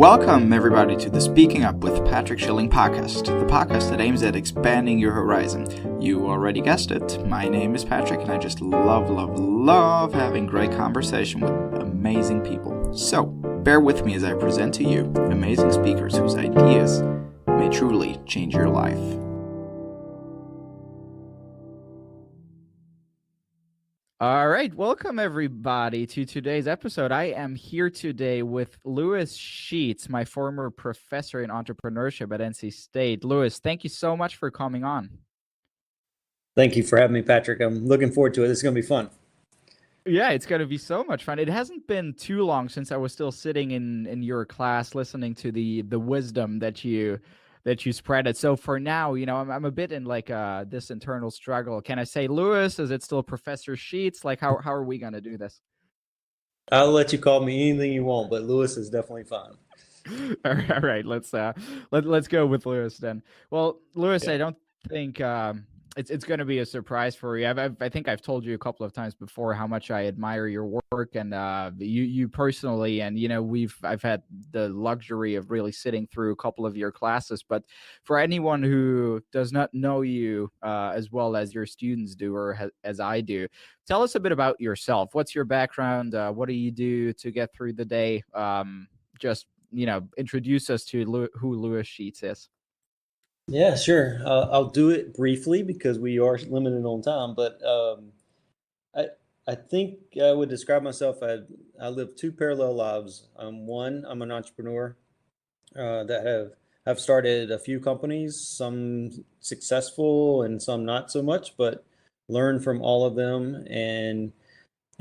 Welcome, everybody, to the Speaking Up with Patrick Schilling podcast, the podcast that aims at expanding your horizon. You already guessed it. My name is Patrick, and I just love having great conversation with amazing people. So, bear with me as I present to you amazing speakers whose ideas may truly change your life. All right, welcome everybody to today's episode. I am here today with Lewis Sheats, my former professor in entrepreneurship at NC State. Lewis, thank you so much for coming on. Thank you for having me, Patrick. I'm looking forward to it. This is going to be fun. Yeah, it's going to be so much fun. It hasn't been too long since I was still sitting in your class listening to the wisdom that you spread. So for now, I'm a bit in like this internal struggle. Can I say Lewis? Is it still Professor Sheats? Like how are we going to do this? I'll let you call me anything you want, but Lewis is definitely fine. All right, let's go with Lewis then. Well, Lewis, yeah. I don't think it's going to be a surprise for you. I think I've told you a couple of times before how much I admire your work and you personally. And I've had the luxury of really sitting through a couple of your classes. But for anyone who does not know you as well as your students do or as I do, tell us a bit about yourself. What's your background? What do you do to get through the day? Just introduce us to who Lewis Sheats is. Yeah, sure. I'll do it briefly because we are limited on time. But I think I would describe myself. I live two parallel lives. One, I'm an entrepreneur that have started a few companies, some successful and some not so much, but learned from all of them. And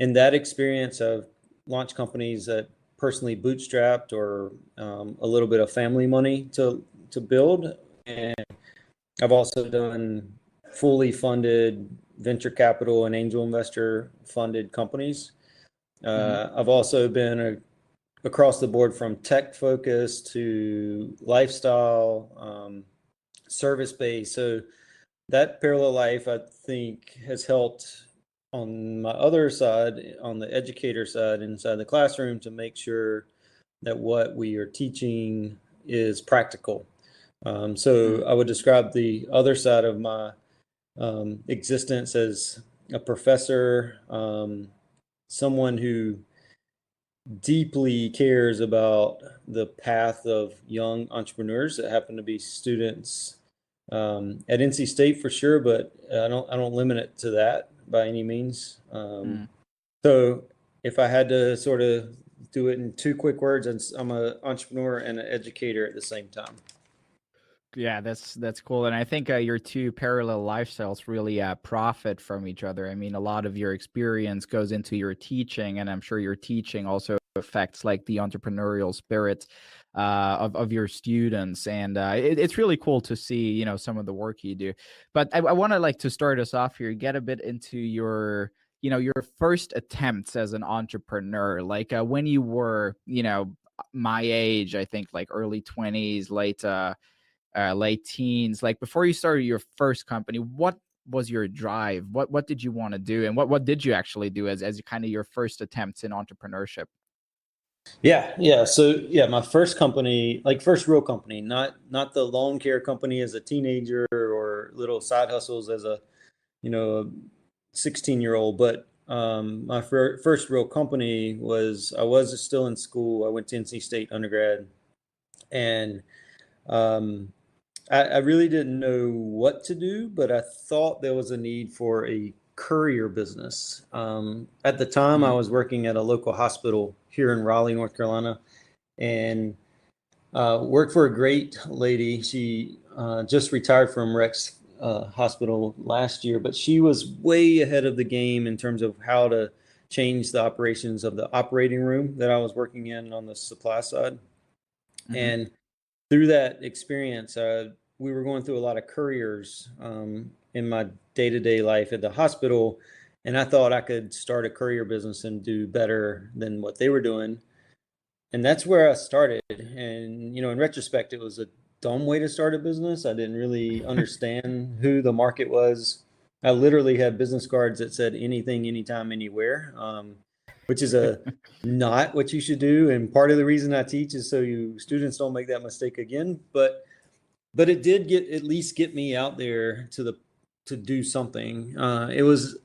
in that experience, I've launched companies that personally bootstrapped or a little bit of family money to build. And I've also done fully funded venture capital and angel investor funded companies. I've also been across the board from tech focus to lifestyle, service based. So that parallel life, I think, has helped on my other side, on the educator side, inside the classroom, to make sure that what we are teaching is practical. So I would describe the other side of my existence as a professor, someone who deeply cares about the path of young entrepreneurs that happen to be students at NC State for sure, but I don't limit it to that by any means. So if I had to sort of do it in two quick words, I'm an entrepreneur and an educator at the same time. Yeah, that's cool. And I think your two parallel lifestyles really profit from each other. I mean, a lot of your experience goes into your teaching, and I'm sure your teaching also affects like the entrepreneurial spirit of your students. And it's really cool to see, some of the work you do. But I want to like to start us off here, get a bit into your first attempts as an entrepreneur, like when you were, my age, I think like early 20s, late teens, like before you started your first company. What was your drive? What did you want to do, and what did you actually do as kind of your first attempts in entrepreneurship? Yeah. So my first company, like first real company, not the lawn care company as a teenager or little side hustles as a 16-year-old, but my first real company was, I was still in school. I went to NC State undergrad, and I really didn't know what to do, but I thought there was a need for a courier business. At the time, I was working at a local hospital here in Raleigh, North Carolina, and worked for a great lady. She just retired from Rex Hospital last year, but she was way ahead of the game in terms of how to change the operations of the operating room that I was working in on the supply side. And through that experience, we were going through a lot of couriers in my day-to-day life at the hospital, and I thought I could start a courier business and do better than what they were doing. And that's where I started. And, in retrospect, it was a dumb way to start a business. I didn't really understand who the market was. I literally had business cards that said anything, anytime, anywhere. which is not what you should do. And part of the reason I teach is so students don't make that mistake again. But it did at least get me out there to do something. It was,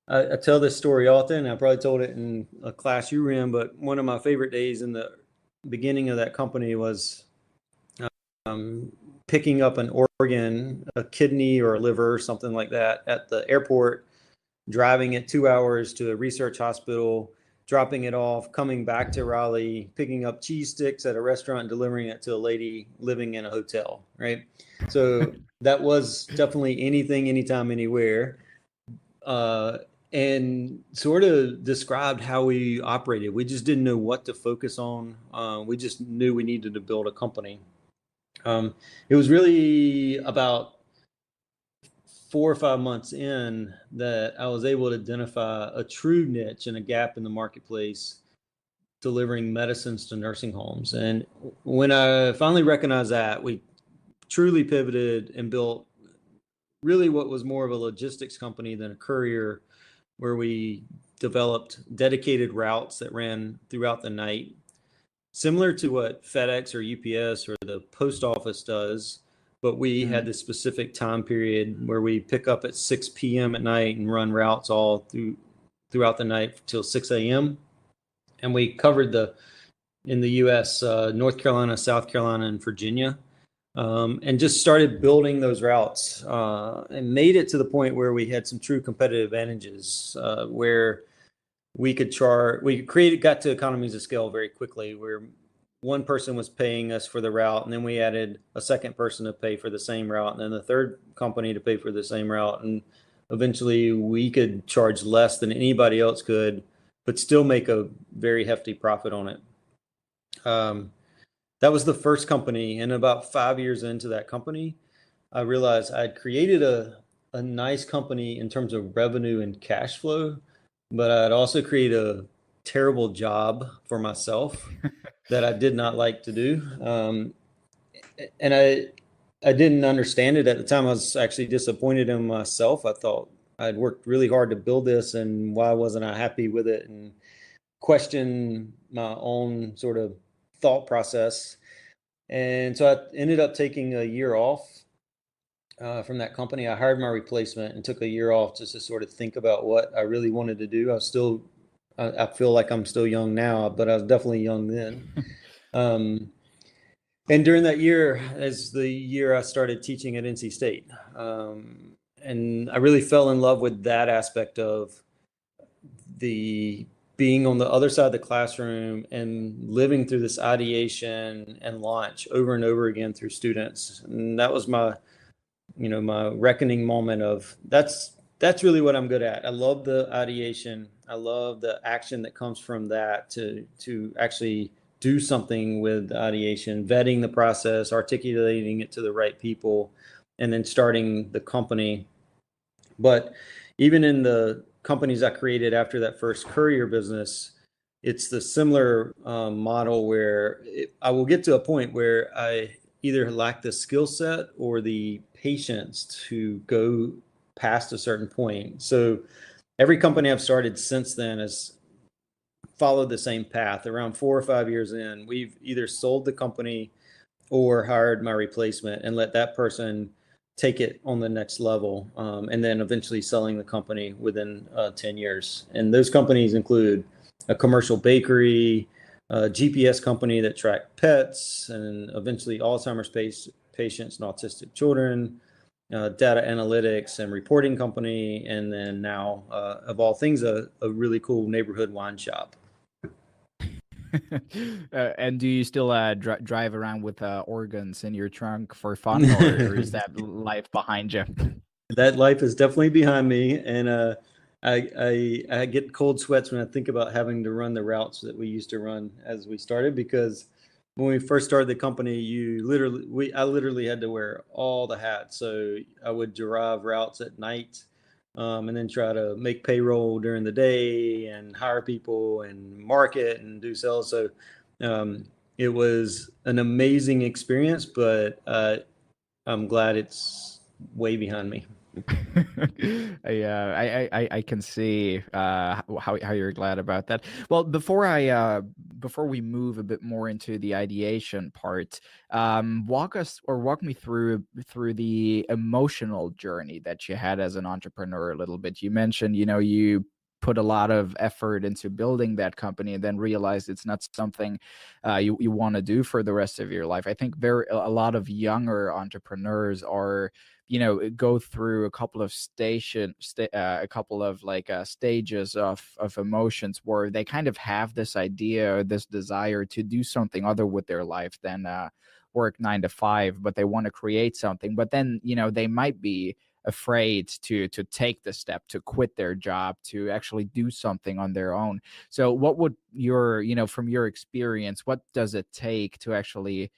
I tell this story often. I probably told it in a class you were in, but one of my favorite days in the beginning of that company was picking up an organ, a kidney or a liver or something like that at the airport, driving it 2 hours to a research hospital, dropping it off, coming back to Raleigh, picking up cheese sticks at a restaurant, and delivering it to a lady living in a hotel, right? So that was definitely anything, anytime, anywhere. And sort of described how we operated. We just didn't know what to focus on. We just knew we needed to build a company. It was really about 4 or 5 months in that I was able to identify a true niche and a gap in the marketplace delivering medicines to nursing homes. And when I finally recognized that, we truly pivoted and built really what was more of a logistics company than a courier, where we developed dedicated routes that ran throughout the night, similar to what FedEx or UPS or the post office does. But we had this specific time period where we pick up at 6 p.m. at night and run routes all throughout the night till 6 a.m. And we covered in the U.S., North Carolina, South Carolina, and Virginia. And just started building those routes and made it to the point where we had some true competitive advantages, where we got to economies of scale very quickly, where one person was paying us for the route, and then we added a second person to pay for the same route, and then the third company to pay for the same route. And eventually we could charge less than anybody else could, but still make a very hefty profit on it. That was the first company. And about 5 years into that company, I realized I'd created a nice company in terms of revenue and cash flow, but I'd also created a terrible job for myself that I did not like to do. And I didn't understand it at the time. I was actually disappointed in myself. I thought I'd worked really hard to build this, and why wasn't I happy with it? And questioned my own sort of thought process. And so I ended up taking a year off from that company. I hired my replacement and took a year off just to sort of think about what I really wanted to do. I feel like I'm still young now, but I was definitely young then. And during that year, as the year I started teaching at NC State, and I really fell in love with that aspect of the being on the other side of the classroom and living through this ideation and launch over and over again through students. And that was my reckoning moment of that's really what I'm good at. I love the ideation. I love the action that comes from that to actually do something with the ideation, vetting the process, articulating it to the right people, and then starting the company. But even in the companies I created after that first courier business, it's the similar model where I will get to a point where I either lack the skill set or the patience to go past a certain point. So every company I've started since then has followed the same path. Around 4 or 5 years in, we've either sold the company or hired my replacement and let that person take it on the next level, and then eventually selling the company within 10 years. And those companies include a commercial bakery, a GPS company that tracked pets, and eventually Alzheimer's patients and autistic children, data analytics and reporting company, and then now, of all things, a really cool neighborhood wine shop. And do you still drive around with organs in your trunk for fun, or is that life behind you? That life is definitely behind me, and I get cold sweats when I think about having to run the routes that we used to run as we started, because when we first started the company, I literally had to wear all the hats. So I would drive routes at night, and then try to make payroll during the day and hire people and market and do sales. So it was an amazing experience, but I'm glad it's way behind me. I can see how you're glad about that. Well, before we move a bit more into the ideation part, walk me through the emotional journey that you had as an entrepreneur a little bit. You mentioned, you put a lot of effort into building that company and then realized it's not something you want to do for the rest of your life. I think a lot of younger entrepreneurs are, go through a couple of a couple of like stages of emotions where they kind of have this idea or this desire to do something other with their life than work 9 to 5, but they want to create something. But then, they might be afraid to take the step to quit their job to actually do something on their own. So what would from your experience, what does it take to actually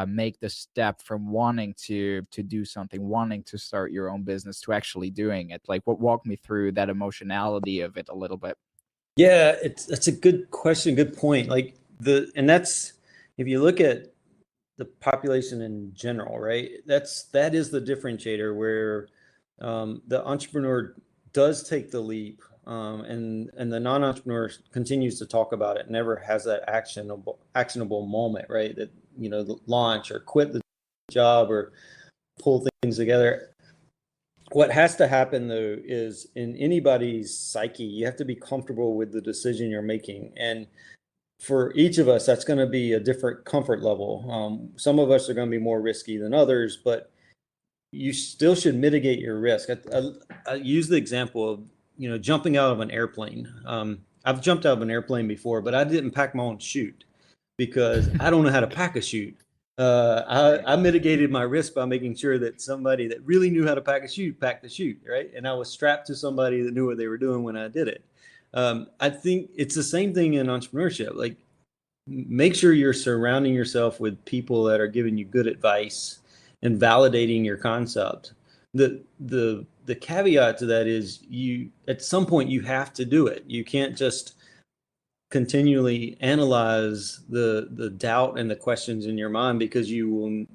make the step from wanting to do something, wanting to start your own business, to actually doing it? Like, what walk me through that emotionality of it a little bit. Yeah, that's a good question, good point. Like and that's, if you look at the population in general, right? That is the differentiator where the entrepreneur does take the leap, and the non-entrepreneur continues to talk about it, never has that actionable moment, right? That, launch or quit the job or pull things together. What has to happen though is, in anybody's psyche, you have to be comfortable with the decision you're making. And for each of us, that's going to be a different comfort level. Some of us are going to be more risky than others, but you still should mitigate your risk. I use the example of, jumping out of an airplane. I've jumped out of an airplane before, but I didn't pack my own chute because I don't know how to pack a chute. I mitigated my risk by making sure that somebody that really knew how to pack a chute packed the chute, right? And I was strapped to somebody that knew what they were doing when I did it. I think it's the same thing in entrepreneurship. Like, make sure you're surrounding yourself with people that are giving you good advice and validating your concept. The caveat to that is, at some point you have to do it. You can't just continually analyze the doubt and the questions in your mind, because you will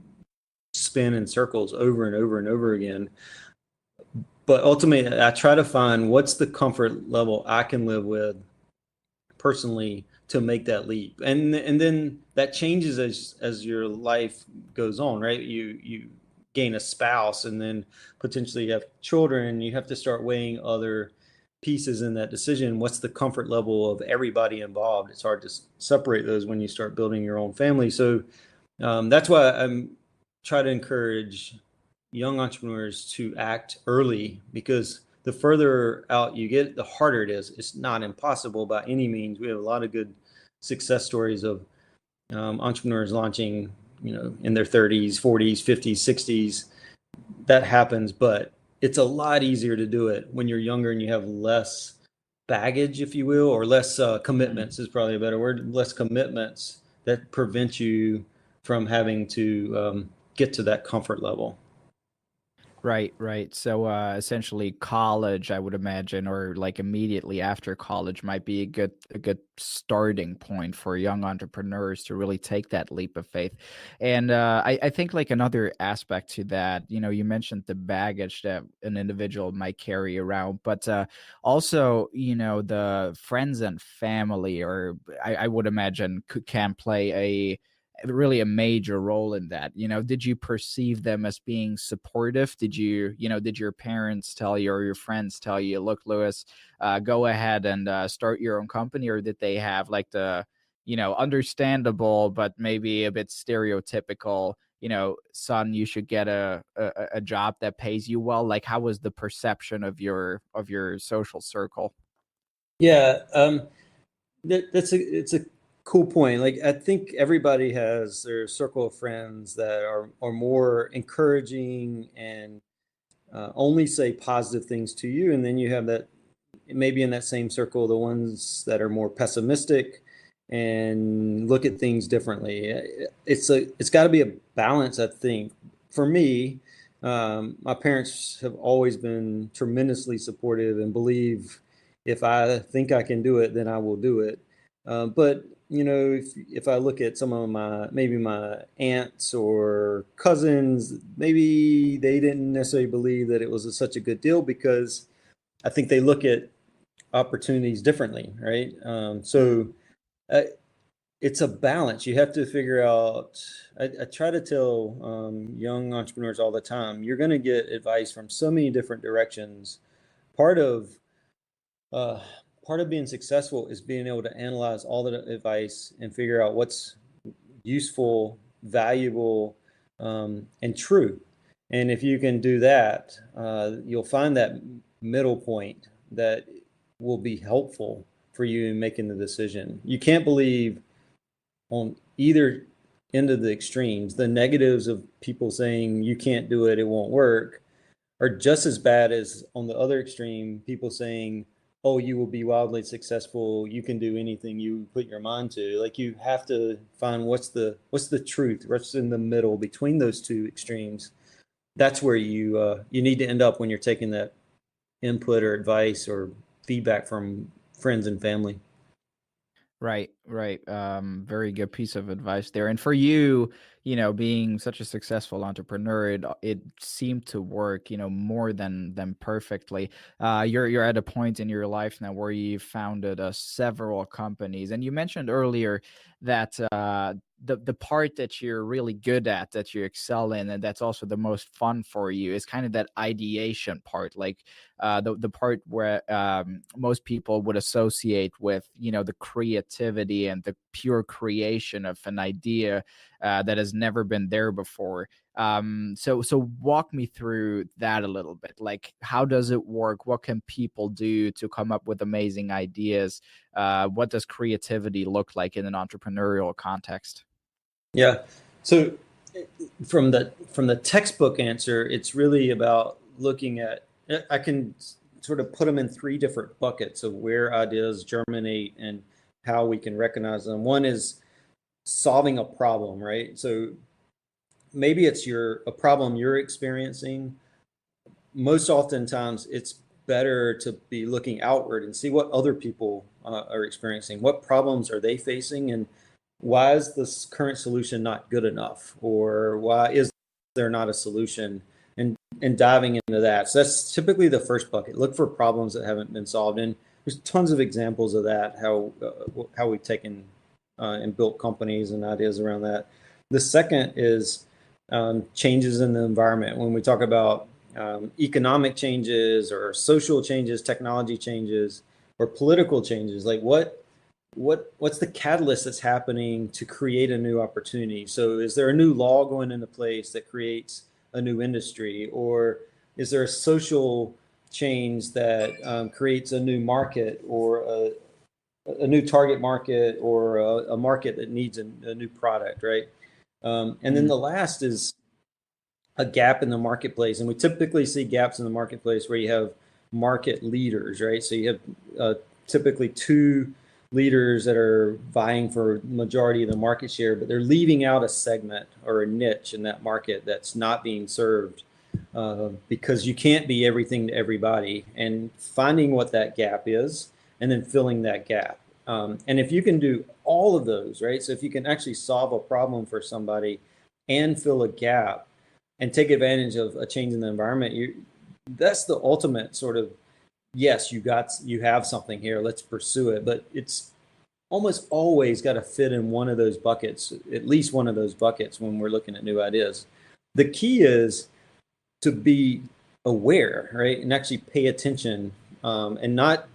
spin in circles over and over and over again. But ultimately, I try to find what's the comfort level I can live with personally to make that leap, and then that changes as your life goes on, right? You gain a spouse, and then potentially you have children, and you have to start weighing other pieces in that decision. What's the comfort level of everybody involved? It's hard to separate those when you start building your own family. So that's why I'm try to encourage young entrepreneurs to act early, because the further out you get, the harder it is. It's not impossible by any means. We have a lot of good success stories of entrepreneurs launching, in their 30s, 40s, 50s, 60s. That happens, but it's a lot easier to do it when you're younger and you have less baggage, if you will, or less commitments is probably a better word, less commitments that prevent you from having to get to that comfort level. Right, right. So essentially college, I would imagine, or like immediately after college might be a good starting point for young entrepreneurs to really take that leap of faith. And I think like another aspect to that, you mentioned the baggage that an individual might carry around, but also, the friends and family, or I would imagine can play really a major role in that. Did you perceive them as being supportive? Did your parents tell you, or your friends tell you, look, Lewis, go ahead and start your own company? Or did they have like the, understandable but maybe a bit stereotypical, son, you should get a job that pays you well? Like, how was the perception of your social circle? Yeah, it's a cool point. Like, I think everybody has their circle of friends that are more encouraging and only say positive things to you, and then you have that, maybe in that same circle, the ones that are more pessimistic and look at things differently. It's got to be a balance, I think. For me, my parents have always been tremendously supportive and believe if I think I can do it, then I will do it. But if I look at some of maybe my aunts or cousins, maybe they didn't necessarily believe that it was such a good deal because I think they look at opportunities differently, right? So uh, it's a balance. You have to figure out. I try to tell young entrepreneurs all the time, you're going to get advice from so many different directions. Part of uh, part of being successful is being able to analyze all the advice and figure out what's useful, valuable, and true. And if you can do that, you'll find that middle point that will be helpful for you in making the decision. You can't believe on either end of the extremes. The negatives of people saying you can't do it, it won't work, are just as bad as on the other extreme, people saying, oh, you will be wildly successful, you can do anything you put your mind to. Like, you have to find what's the truth, what's in the middle between those two extremes. That's where you need to end up when you're taking that input or advice or feedback from friends and family. Right, right. Very good piece of advice there. And for you, being such a successful entrepreneur, it seemed to work, more than perfectly. You're at a point in your life now where you've founded several companies, and you mentioned earlier that the part that you're really good at, that you excel in, and that's also the most fun for you, is kind of that ideation part, like the part where most people would associate with the creativity and the pure creation of an idea that has never been there before. So walk me through that a little bit. Like, how does it work? What can people do to come up with amazing ideas? What does creativity look like in an entrepreneurial context? Yeah. So from the textbook answer, it's really about looking at. I can sort of put them in three different buckets of where ideas germinate and how we can recognize them. One is solving a problem, right? So maybe it's a problem you're experiencing. Most oftentimes, it's better to be looking outward and see what other people are experiencing. What problems are they facing, and why is this current solution not good enough, or why is there not a solution? And diving into that. So that's typically the first bucket. Look for problems that haven't been solved, and there's tons of examples of that. How we've taken and built companies and ideas around that. The second is changes in the environment. When we talk about economic changes or social changes, technology changes, or political changes, like what's the catalyst that's happening to create a new opportunity? So is there a new law going into place that creates a new industry, or is there a social change that creates a new market, or a new target market, or a market that needs a new product, right? And then Mm. the last is a gap in the marketplace. And we typically see gaps in the marketplace where you have market leaders, right? So you have typically two leaders that are vying for majority of the market share, but they're leaving out a segment or a niche in that market that's not being served, because you can't be everything to everybody, and finding what that gap is and then filling that gap. And if you can do all of those, right? So if you can actually solve a problem for somebody and fill a gap and take advantage of a change in the environment, that's the ultimate sort of, yes, you have something here, let's pursue it. But it's almost always got to fit in one of those buckets, at least one of those buckets, when we're looking at new ideas. The key is to be aware, right, and actually pay attention, and not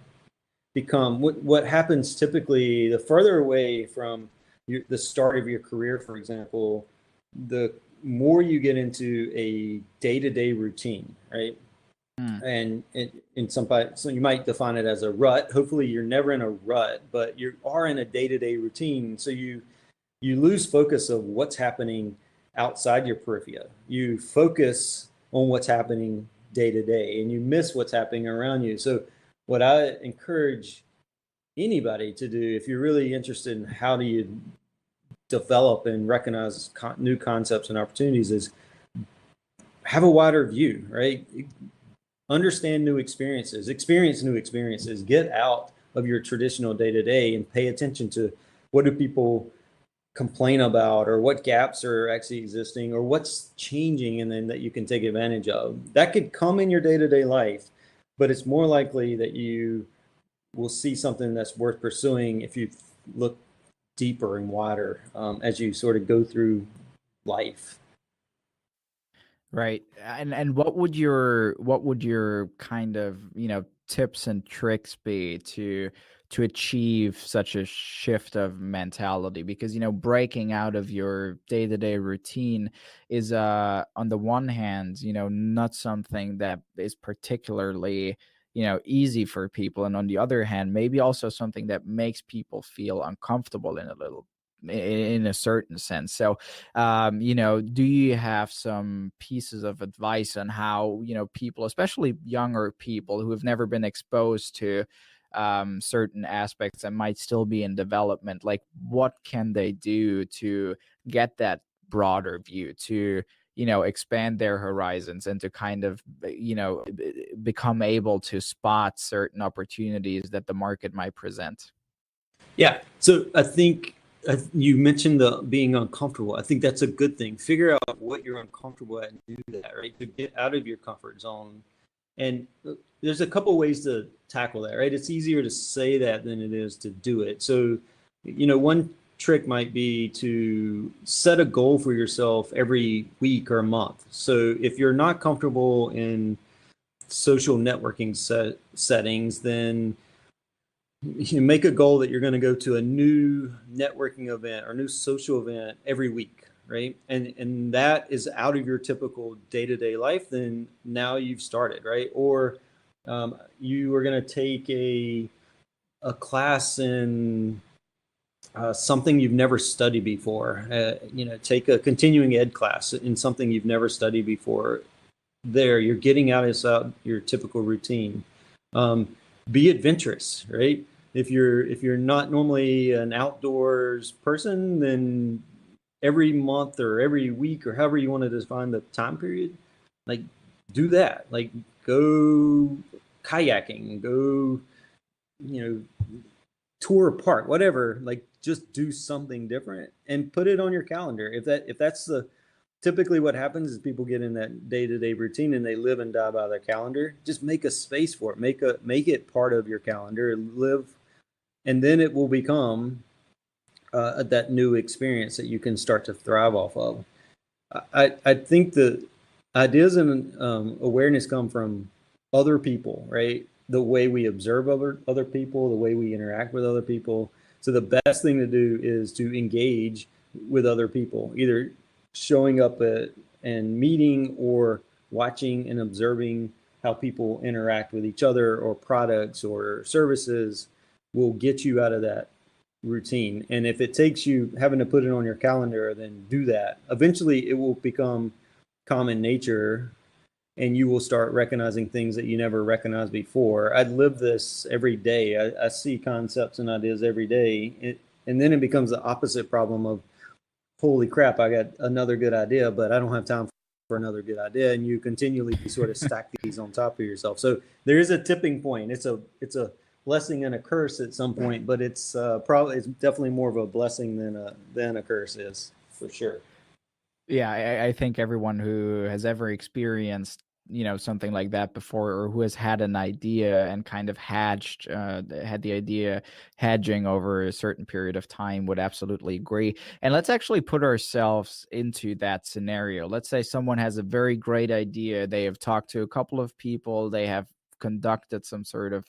become what happens typically. The further away from the start of your career, for example, the more you get into a day-to-day routine, right? Mm. And in somebody, so you might define it as a rut. Hopefully you're never in a rut, but you are in a day-to-day routine. So you lose focus of what's happening outside your periphery. You focus on what's happening day to day, and you miss what's happening around you. So what I encourage anybody to do, if you're really interested in how do you develop and recognize new concepts and opportunities, is have a wider view, right? Understand new experience new experiences, get out of your traditional day to day and pay attention to what do people complain about, or what gaps are actually existing, or what's changing, and then that you can take advantage of. That could come in your day-to-day life, but it's more likely that you will see something that's worth pursuing if you look deeper and wider as you sort of go through life. Right. And what would your kind of, tips and tricks be to achieve such a shift of mentality? Because, breaking out of your day-to-day routine is on the one hand, not something that is particularly, easy for people, and on the other hand, maybe also something that makes people feel uncomfortable in a certain sense. So do you have some pieces of advice on how, people, especially younger people who have never been exposed to certain aspects and might still be in development, like what can they do to get that broader view, to, expand their horizons, and to kind of, become able to spot certain opportunities that the market might present? Yeah. So I think you mentioned the being uncomfortable. I think that's a good thing. Figure out what you're uncomfortable at and do that, right? To get out of your comfort zone. And there's a couple ways to tackle that, right? It's easier to say that than it is to do it. So, one trick might be to set a goal for yourself every week or month. So if you're not comfortable in social networking settings, then you make a goal that you're going to go to a new networking event or new social event every week, right? And that is out of your typical day-to-day life. Then now you've started, right? Or you are going to take a class in something you've never studied before. Take a continuing ed class in something you've never studied before. There, you're getting out of your typical routine. Be adventurous, right? If you're not normally an outdoors person, then every month or every week or however you want to define the time period, like do that. Like go kayaking, go, tour a park, whatever. Like just do something different and put it on your calendar. If that's the typically what happens is people get in that day-to-day routine and they live and die by their calendar. Just make a space for it. Make it part of your calendar. Live, and then it will become that new experience that you can start to thrive off of. I think the ideas and awareness come from other people, right? The way we observe other people, the way we interact with other people. So the best thing to do is to engage with other people, either showing up and meeting or watching and observing how people interact with each other or products or services will get you out of that routine. And if it takes you having to put it on your calendar, then do that. Eventually it will become common nature and you will start recognizing things that you never recognized before. I live this every day. I see concepts and ideas every day. And then it becomes the opposite problem of, holy crap, I got another good idea, but I don't have time for another good idea. And you continually sort of stack these on top of yourself. So there is a tipping point. It's a blessing and a curse at some point, but it's definitely more of a blessing than a curse is, for sure. Yeah, I think everyone who has ever experienced, something like that before, or who has had an idea and kind of had the idea hedging over a certain period of time would absolutely agree. And let's actually put ourselves into that scenario. Let's say someone has a very great idea. They have talked to a couple of people. They have conducted some sort of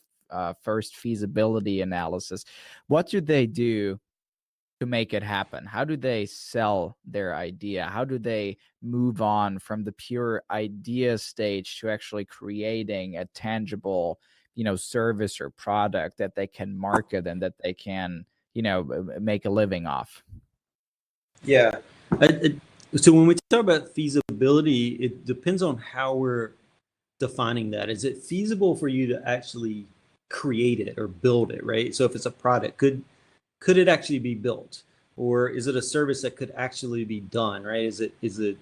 first feasibility analysis. What do they do to make it happen? How do they sell their idea? How do they move on from the pure idea stage to actually creating a tangible, service or product that they can market and that they can, make a living off? Yeah. So when we talk about feasibility, it depends on how we're defining that. Is it feasible for you to actually create it or build it, right? So if it's a product, could it actually be built? Or is it a service that could actually be done, right? Is it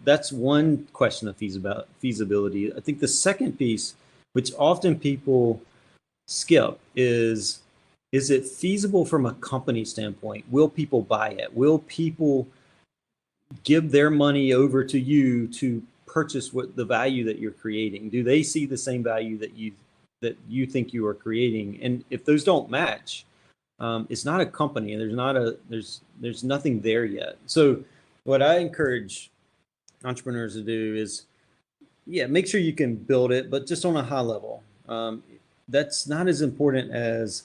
that's one question of feasibility. I think the second piece, which often people skip, is is it feasible from a company standpoint? Will people buy it? Will people give their money over to you to purchase what the value that you're creating? Do they see the same value that you think you are creating? And if those don't match, it's not a company. There's nothing there yet. So what I encourage entrepreneurs to do is, yeah, make sure you can build it, but just on a high level. That's not as important as,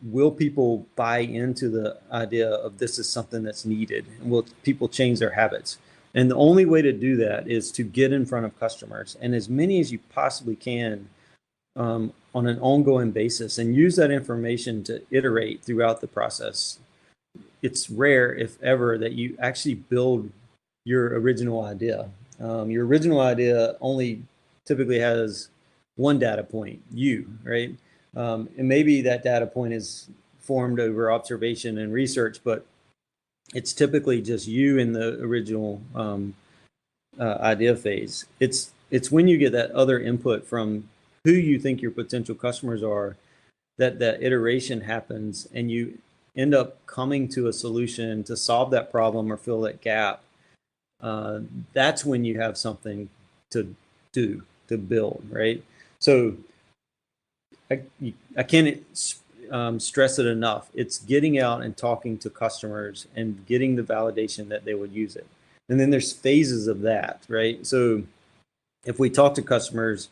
will people buy into the idea of this is something that's needed, and will people change their habits? And the only way to do that is to get in front of customers, and as many as you possibly can, on an ongoing basis, and use that information to iterate throughout the process. It's rare, if ever, that you actually build your original idea. Your original idea only typically has one data point, you, right? And maybe that data point is formed over observation and research, but it's typically just you in the original idea phase. It's when you get that other input from who you think your potential customers are, that iteration happens, and you end up coming to a solution to solve that problem or fill that gap. That's when you have something to do, to build, right? So I can't stress it enough. It's getting out and talking to customers and getting the validation that they would use it. And then there's phases of that, right? So if we talk to customers,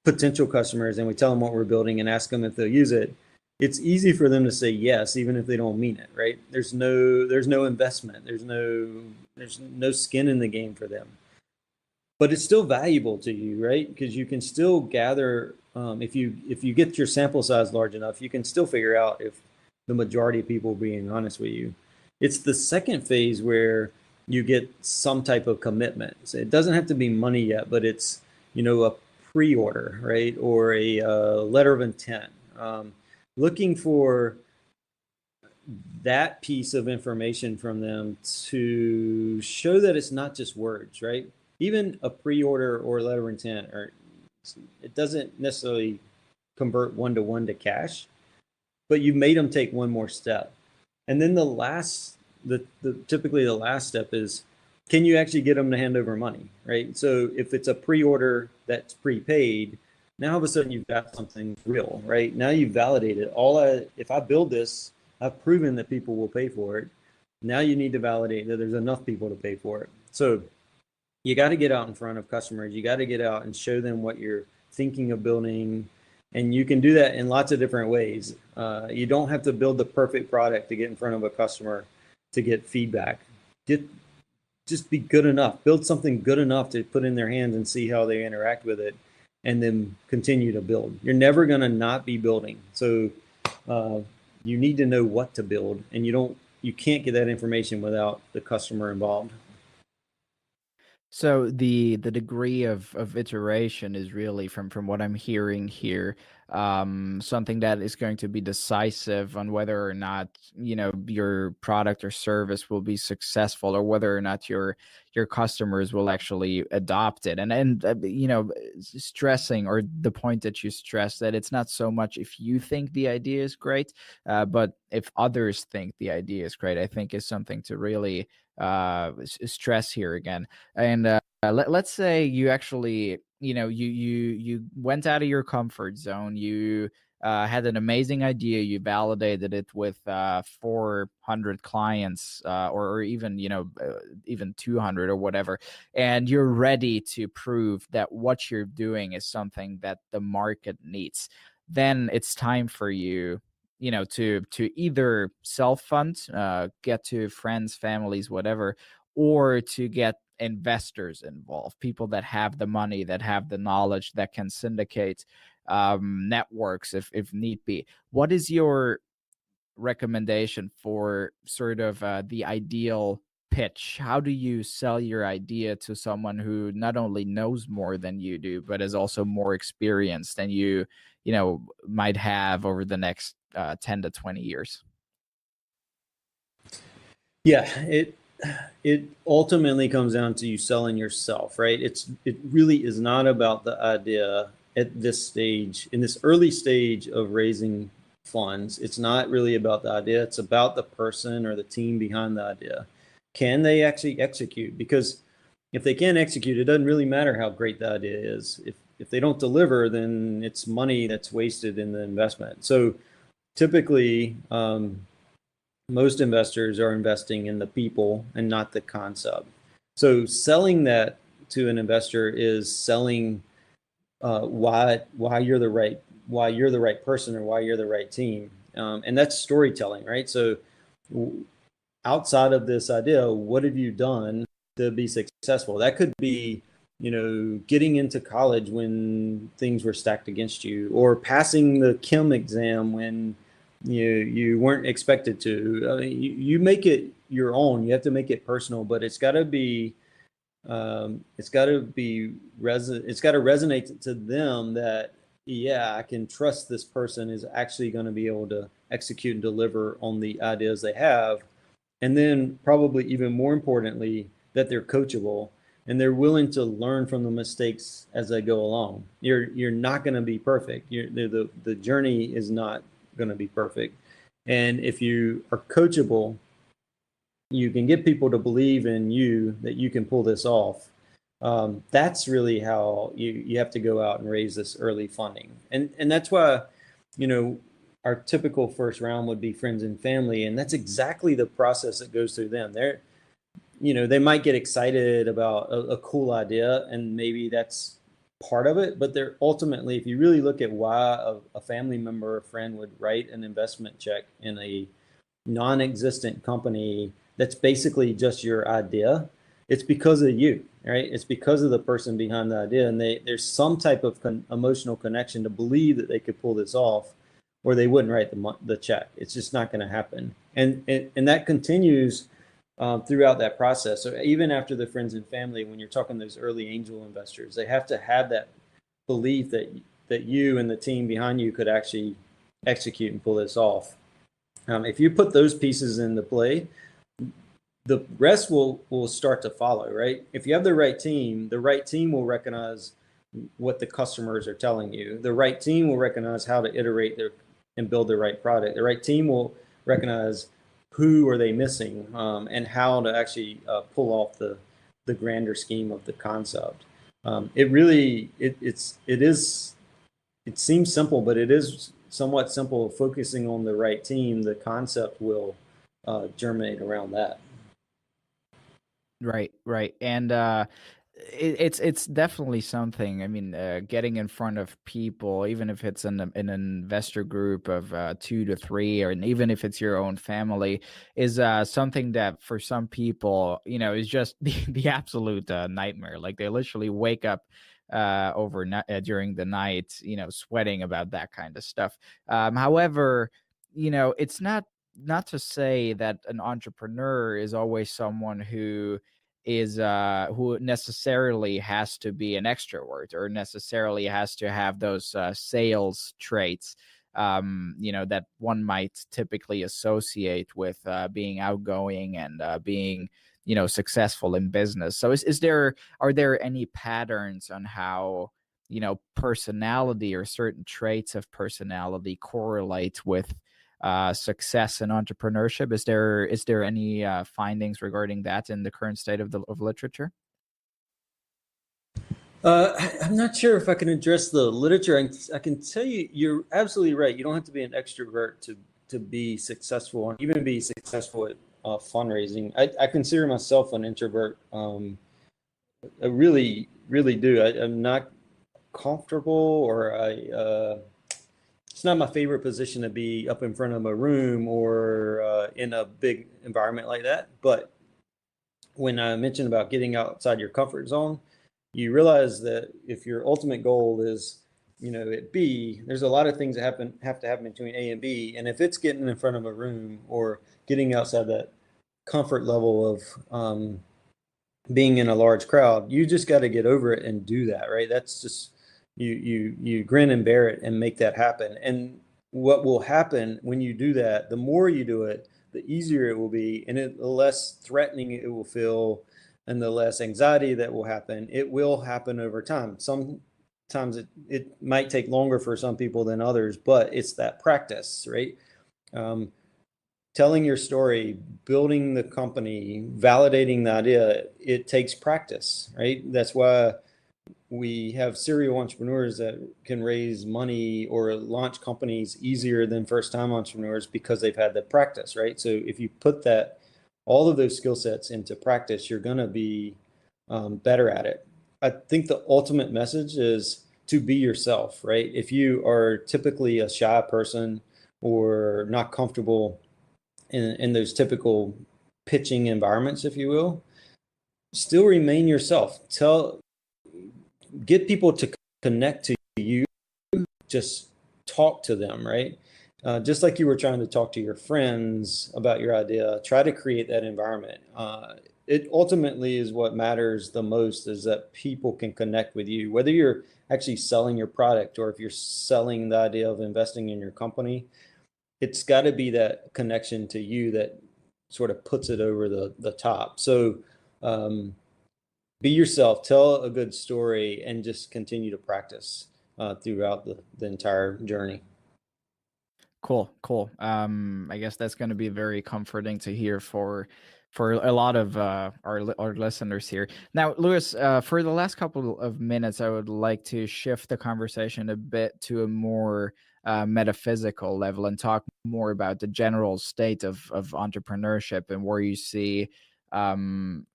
potential customers, and we tell them what we're building and ask them if they'll use it, it's easy for them to say yes, even if they don't mean it, right? There's no investment. There's no skin in the game for them. But it's still valuable to you, right? Because you can still gather, if you get your sample size large enough, you can still figure out if the majority of people are being honest with you. It's the second phase where you get some type of commitment. So it doesn't have to be money yet, but it's, a pre-order, right? Or a letter of intent. Looking for that piece of information from them to show that it's not just words, right? Even a pre-order or letter of intent, it doesn't necessarily convert one-to-one to cash, but you made them take one more step. And then typically the last step is, can you actually get them to hand over money, right? So if it's a pre-order that's prepaid, now all of a sudden you've got something real, right? Now you've validated if I build this, I've proven that people will pay for it. Now you need to validate that there's enough people to pay for it. So you got to get out in front of customers. You got to get out and show them what you're thinking of building. And you can do that in lots of different ways. You don't have to build the perfect product to get in front of a customer to get feedback. Just be good enough. Build something good enough to put in their hands and see how they interact with it, and then continue to build. You're never going to not be building. So you need to know what to build, and you can't get that information without the customer involved. So the degree of iteration is really, from what I'm hearing here, something that is going to be decisive on whether or not your product or service will be successful, or whether or not your customers will actually adopt it. And stressing, or the point that you stress, that it's not so much if you think the idea is great, but if others think the idea is great, I think is something to really stress here again. And let's say you actually, you went out of your comfort zone. You had an amazing idea. You validated it with 400 clients, or even even 200 or whatever, and you're ready to prove that what you're doing is something that the market needs. Then it's time for you, to either self-fund, get to friends, families, whatever, or to get investors involved, people that have the money, that have the knowledge, that can syndicate networks if need be. What is your recommendation for sort of the ideal pitch? How do you sell your idea to someone who not only knows more than you do, but is also more experienced than you might have over the next 10 to 20 years? Yeah, it ultimately comes down to you selling yourself, right? It really is not about the idea at this stage, in this early stage of raising funds. It's not really about the idea. It's about the person or the team behind the idea. Can they actually execute? Because if they can't execute, it doesn't really matter how great the idea is. If they don't deliver, then it's money that's wasted in the investment. So typically, most investors are investing in the people and not the concept. So selling that to an investor is selling why you're the right person or why you're the right team, and that's storytelling, right? So outside of this idea, what have you done to be successful? That could be, getting into college when things were stacked against you, or passing the chem exam when you weren't expected to. You make it your own. You have to make it personal, but it's got to be it's got to resonate to them that, yeah, I can trust this person is actually going to be able to execute and deliver on the ideas they have. And then probably even more importantly, that they're coachable and they're willing to learn from the mistakes as they go along. You're not going to be perfect. The journey is not going to be perfect. And if you are coachable, you can get people to believe in you that you can pull this off. That's really how you have to go out and raise this early funding. And that's why, our typical first round would be friends and family. And that's exactly the process that goes through them. They might get excited about a cool idea, and maybe that's part of it, but they're ultimately, if you really look at why a family member or friend would write an investment check in a non-existent company that's basically just your idea, it's because of you, right? It's because of the person behind the idea, and there's some type of emotional connection to believe that they could pull this off, or they wouldn't write the check. It's just not going to happen, and that continues throughout that process. So even after the friends and family, when you're talking those early angel investors, they have to have that belief that you and the team behind you could actually execute and pull this off. If you put those pieces into play, the rest will start to follow, right? If you have the right team will recognize what the customers are telling you. The right team will recognize how to iterate and build the right product. The right team will recognize who are they missing, and how to actually pull off the grander scheme of the concept. It seems simple, but it is somewhat simple. Focusing on the right team, the concept will germinate around that. Right, right. And it's definitely something. I mean, getting in front of people, even if it's in an investor group of 2 to 3, or even if it's your own family, is something that for some people, is just the absolute nightmare. Like they literally wake up overnight during the night, sweating about that kind of stuff. However, it's not to say that an entrepreneur is always someone who necessarily has to be an extrovert or necessarily has to have those sales traits, that one might typically associate with being outgoing and being successful in business. So are there any patterns on how personality or certain traits of personality correlate with success in entrepreneurship? Is there any findings regarding that in the current state of literature? I'm not sure if I can address the literature. I can tell you, you're absolutely right. You don't have to be an extrovert to be successful and even be successful at fundraising. I consider myself an introvert. I really, really do. I'm not comfortable, or it's not my favorite position to be up in front of a room or in a big environment like that. But when I mentioned about getting outside your comfort zone, you realize that if your ultimate goal is, at B, there's a lot of things that have to happen between A and B. And if it's getting in front of a room or getting outside that comfort level of being in a large crowd, you just got to get over it and do that, right? That's just you grin and bear it and make that happen. And what will happen when you do that, the more you do it, the easier it will be, and the less threatening it will feel, and the less anxiety that will happen. It will happen over time. times it might take longer for some people than others, but it's that practice, right? Um, Telling your story, building the company, validating the idea, it takes practice, right? That's why we have serial entrepreneurs that can raise money or launch companies easier than first-time entrepreneurs because they've had the practice, right? So if you put that, all of those skill sets into practice, you're going to be better at it. I think the ultimate message is to be yourself, right? If you are typically a shy person or not comfortable in those typical pitching environments, if you will, still remain yourself. Get people to connect to you. Just talk to them, right? Just like you were trying to talk to your friends about your idea, try to create that environment. It ultimately is what matters the most, is that people can connect with you, whether you're actually selling your product or if you're selling the idea of investing in your company. It's got to be that connection to you that sort of puts it over the top. So be yourself, tell a good story, and just continue to practice throughout the entire journey. Cool, cool. I guess that's going to be very comforting to hear for a lot of our listeners here. Now, Lewis, for the last couple of minutes, I would like to shift the conversation a bit to a more metaphysical level and talk more about the general state of entrepreneurship and where you see the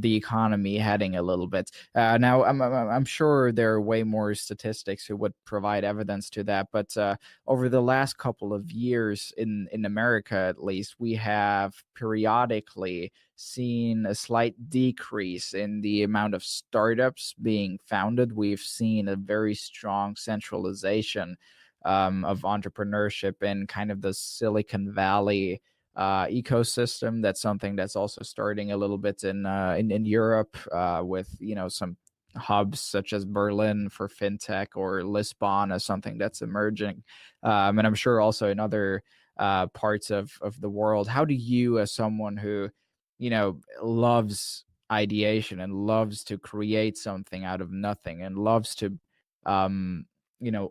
economy heading a little bit. Now, I'm sure there are way more statistics who would provide evidence to that, but over the last couple of years in America, at least, we have periodically seen a slight decrease in the amount of startups being founded. We've seen a very strong centralization of entrepreneurship in kind of the Silicon Valley ecosystem. That's something that's also starting a little bit in Europe with some hubs such as Berlin for fintech or Lisbon as something that's emerging, and I'm sure also in other parts of the world. How do you, as someone who loves ideation and loves to create something out of nothing and loves to um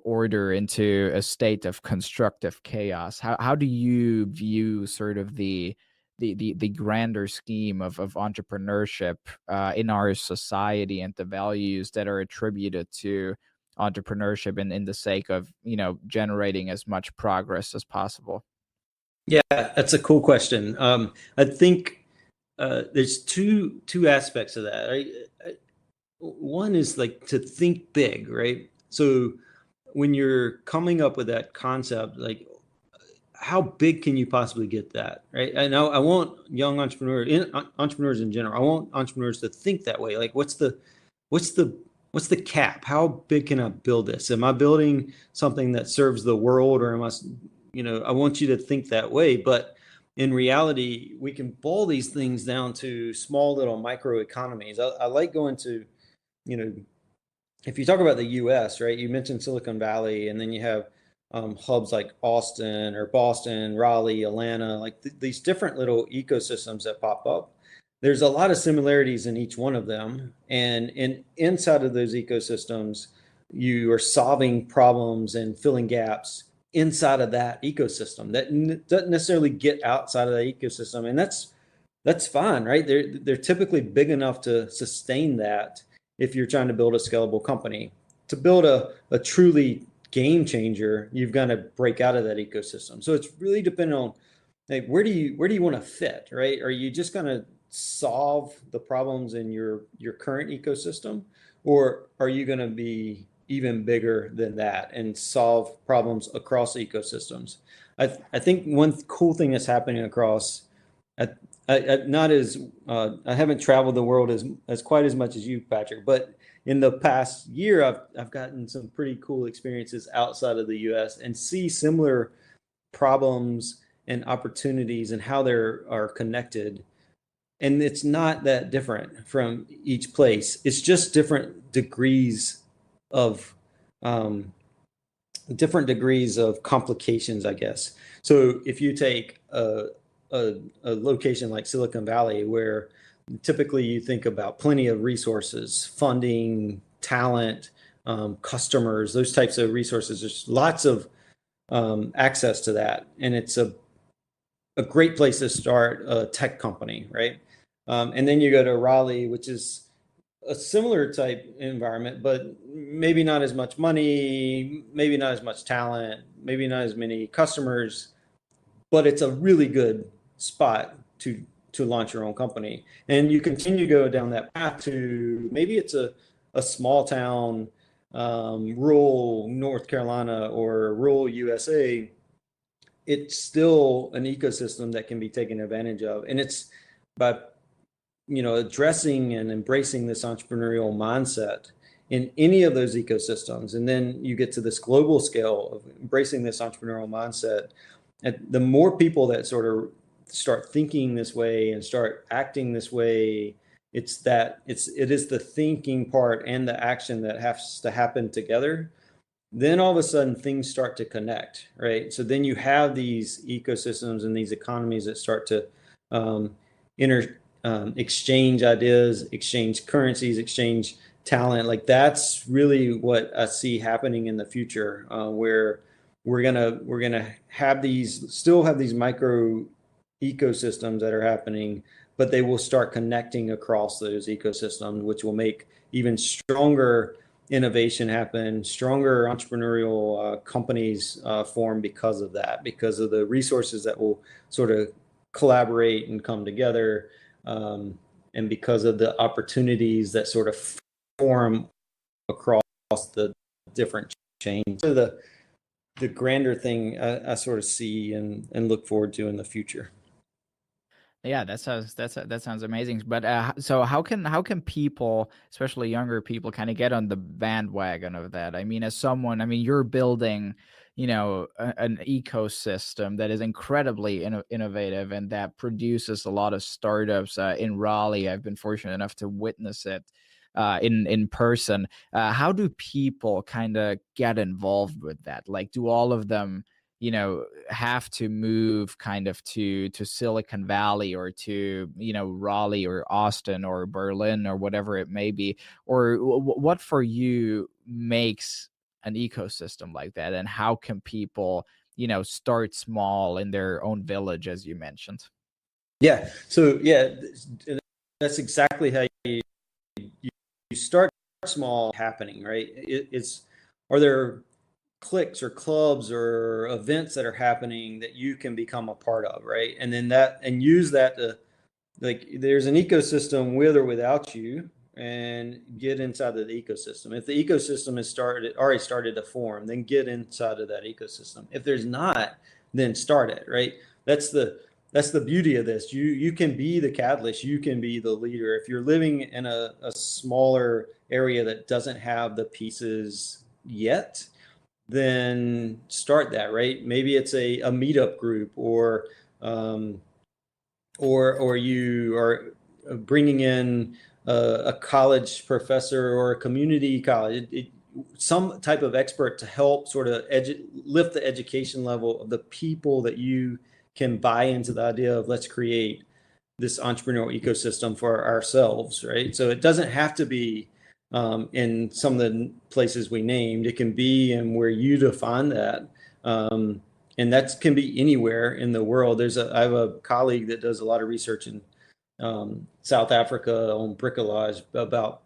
order into a state of constructive chaos, how do you view sort of the grander scheme of entrepreneurship in our society and the values that are attributed to entrepreneurship in the sake of generating as much progress as possible? Yeah, that's a cool question. I think there's two aspects of that. Right? One is like to think big, right? So when you're coming up with that concept, like how big can you possibly get that, right? And I want young entrepreneurs in general. I want entrepreneurs to think that way. Like, what's the what's the cap? How big can I build this? Am I building something that serves the world, or am I, I want you to think that way. But in reality, we can boil these things down to small little micro economies. I like going to, you know, if you talk about the U.S., right? You mentioned Silicon Valley, and then you have hubs like Austin or Boston, Raleigh, Atlanta, like these different little ecosystems that pop up. There's a lot of similarities in each one of them, and inside of those ecosystems, you are solving problems and filling gaps inside of that ecosystem that doesn't necessarily get outside of that ecosystem, and that's fine, right? They're typically big enough to sustain that if you're trying to build a scalable company. To build a truly game changer, you've got to break out of that ecosystem. So it's really dependent on, like, where do you want to fit, right? Are you just going to solve the problems in your current ecosystem, or are you going to be even bigger than that and solve problems across ecosystems? I think one cool thing that's happening across, not as I haven't traveled the world as quite as much as you, Patrick, but in the past year, I've gotten some pretty cool experiences outside of the U.S. and see similar problems and opportunities and how they are connected. And it's not that different from each place. It's just of um, different degrees of complications, I guess. So if you take a location like Silicon Valley, where typically you think about plenty of resources, funding, talent, customers, those types of resources. There's lots of access to that, and it's a great place to start a tech company, right? And then you go to Raleigh, which is a similar type environment, but maybe not as much money, maybe not as much talent, maybe not as many customers, but it's a really good spot to launch your own company. And you continue to go down that path to maybe it's a small town, rural North Carolina or rural USA. It's still an ecosystem that can be taken advantage of. And it's by addressing and embracing this entrepreneurial mindset in any of those ecosystems. And then you get to this global scale of embracing this entrepreneurial mindset. And the more people that sort of start thinking this way and start acting this way, it is the thinking part and the action that has to happen together. Then all of a sudden things start to connect, right? So then you have these ecosystems and these economies that start to inter exchange ideas, exchange currencies, exchange talent. Like that's really what I see happening in the future, where we're gonna still have these micro ecosystems that are happening, but they will start connecting across those ecosystems, which will make even stronger innovation happen, stronger entrepreneurial companies form because of that, because of the resources that will sort of collaborate and come together, and because of the opportunities that sort of form across the different chains. So the grander thing I sort of see and look forward to in the future. Yeah, that sounds amazing. But so how can people, especially younger people, kind of get on the bandwagon of that? I mean, as someone, I mean, you're building, an ecosystem that is incredibly innovative and that produces a lot of startups in Raleigh. I've been fortunate enough to witness it in person. How do people kind of get involved with that? Like, do all of them, have to move kind of to Silicon Valley or to, Raleigh or Austin or Berlin or whatever it may be? Or what for you makes an ecosystem like that? And how can people, start small in their own village, as you mentioned? Yeah. So yeah, that's exactly how you start small happening, right? It's are there cliques or clubs or events that are happening that you can become a part of, right? And then use that to, like, there's an ecosystem with or without you, and get inside of the ecosystem. If the ecosystem has already started to form, then get inside of that ecosystem. If there's not, then start it, right? That's the beauty of this. You can be the catalyst, you can be the leader. If you're living in a smaller area that doesn't have the pieces yet, then start that, right? Maybe it's a meetup group, um, or you are bringing in a college professor or a community college, some type of expert to help sort of lift the education level of the people that you can buy into the idea of, let's create this entrepreneurial ecosystem for ourselves, right? So it doesn't have to be in some of the places we named. It can be in where you define that. And that can be anywhere in the world. I have a colleague that does a lot of research in South Africa on bricolage about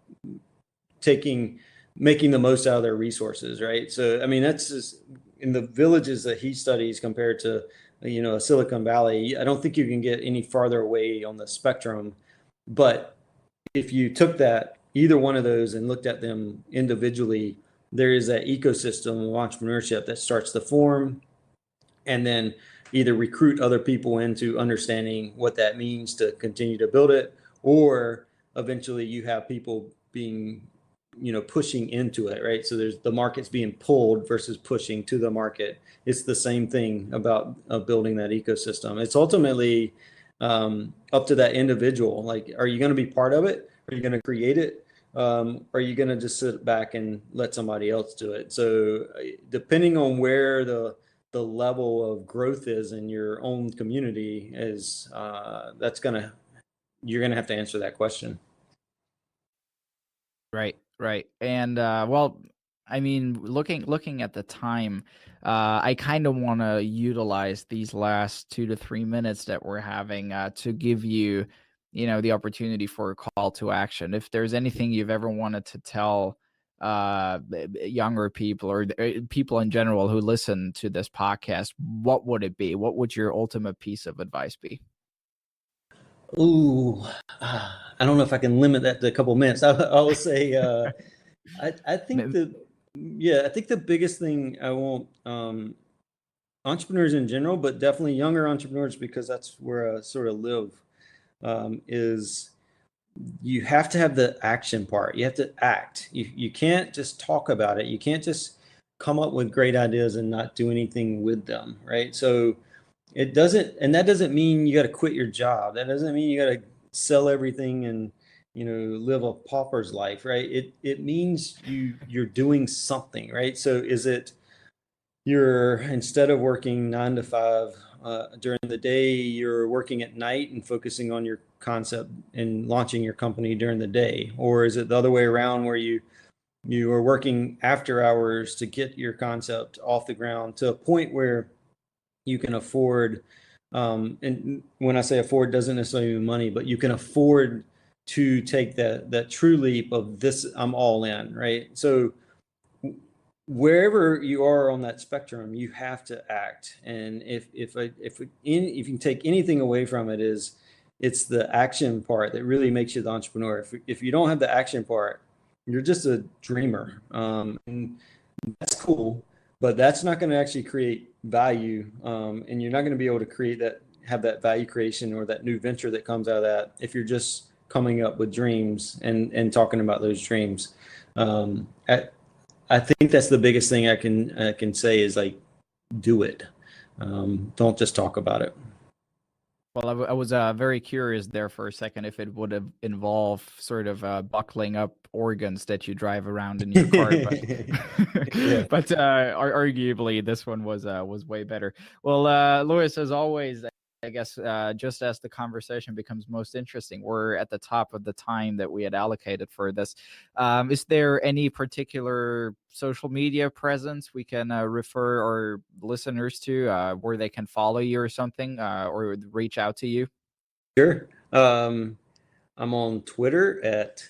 making the most out of their resources, right? So, I mean, that's just in the villages that he studies compared to, a Silicon Valley. I don't think you can get any farther away on the spectrum. But if you took either one of those and looked at them individually, there is that ecosystem of entrepreneurship that starts to form, and then either recruit other people into understanding what that means to continue to build it, or eventually you have people being, pushing into it, right? So there's the market's being pulled versus pushing to the market. It's the same thing about building that ecosystem. It's ultimately up to that individual. Like, are you going to be part of it? Are you going to create it? Are you going to just sit back and let somebody else do it? So depending on where the level of growth is in your own community is you're gonna have to answer that question. Right, right. And well, I mean, looking at the time, I kind of want to utilize these last 2 to 3 minutes that we're having to give you, the opportunity for a call to action. If there's anything you've ever wanted to tell younger people or people in general who listen to this podcast, what would it be? What would your ultimate piece of advice be? Ooh, I don't know if I can limit that to a couple minutes. I will say, I think I think the biggest thing I want entrepreneurs in general, but definitely younger entrepreneurs, because that's where I sort of live, is you have to have the action part. You have to act. You can't just talk about it. You can't just come up with great ideas and not do anything with them, right? So that doesn't mean you got to quit your job. That doesn't mean you got to sell everything and live a pauper's life, right? It means you're doing something, right? So is it you're, instead of working 9 to 5 during the day, you're working at night and focusing on your concept and launching your company during the day? Or is it the other way around, where you are working after hours to get your concept off the ground to a point where you can afford, and when I say afford, doesn't necessarily mean money, but you can afford to take that true leap of this, I'm all in, right? So wherever you are on that spectrum, you have to act. And if you can take anything away from it, is it's the action part that really makes you the entrepreneur. If you don't have the action part, you're just a dreamer, and that's cool, but that's not going to actually create value, and you're not going to be able to have that value creation or that new venture that comes out of that if you're just coming up with dreams and talking about those dreams. I think that's the biggest thing I can say is, like, do it. Don't just talk about it. Well, I was very curious there for a second if it would have involved sort of buckling up organs that you drive around in your car, but Yeah. but arguably this one was way better. Well, Lewis, as always, I guess just as the conversation becomes most interesting, we're at the top of the time that we had allocated for this. Is there any particular social media presence we can refer our listeners to where they can follow you or something, or reach out to you? Sure. I'm on Twitter at,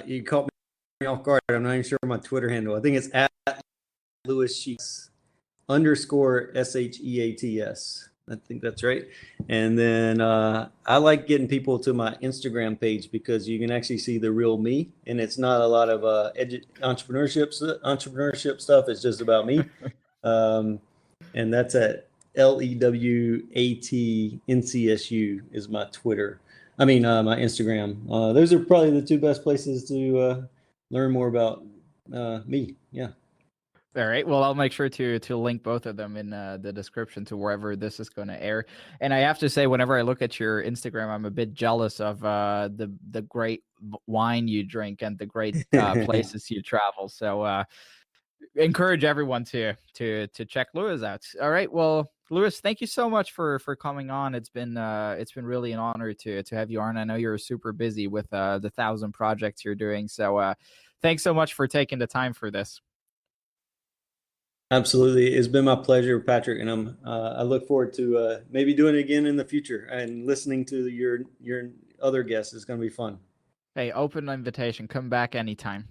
you caught me off guard. I'm not even sure my Twitter handle. I think it's at Lewis Sheats _SHEATS. I think that's right. And then I like getting people to my Instagram page, because you can actually see the real me, and it's not a lot of entrepreneurship stuff. It's just about me, and that's at LEWATNCSU is my Twitter. I mean, my Instagram. Those are probably the two best places to learn more about me. Yeah. All right. Well, I'll make sure to link both of them in the description to wherever this is going to air. And I have to say, whenever I look at your Instagram, I'm a bit jealous of the great wine you drink and the great places you travel. So encourage everyone to check Lewis out. All right. Well, Lewis, thank you so much for coming on. It's been really an honor to have you on. I know you're super busy with the 1,000 projects you're doing. So thanks so much for taking the time for this. Absolutely. It's been my pleasure, Patrick, and I look forward to maybe doing it again in the future, and listening to your other guests is going to be fun. Hey, open invitation. Come back anytime.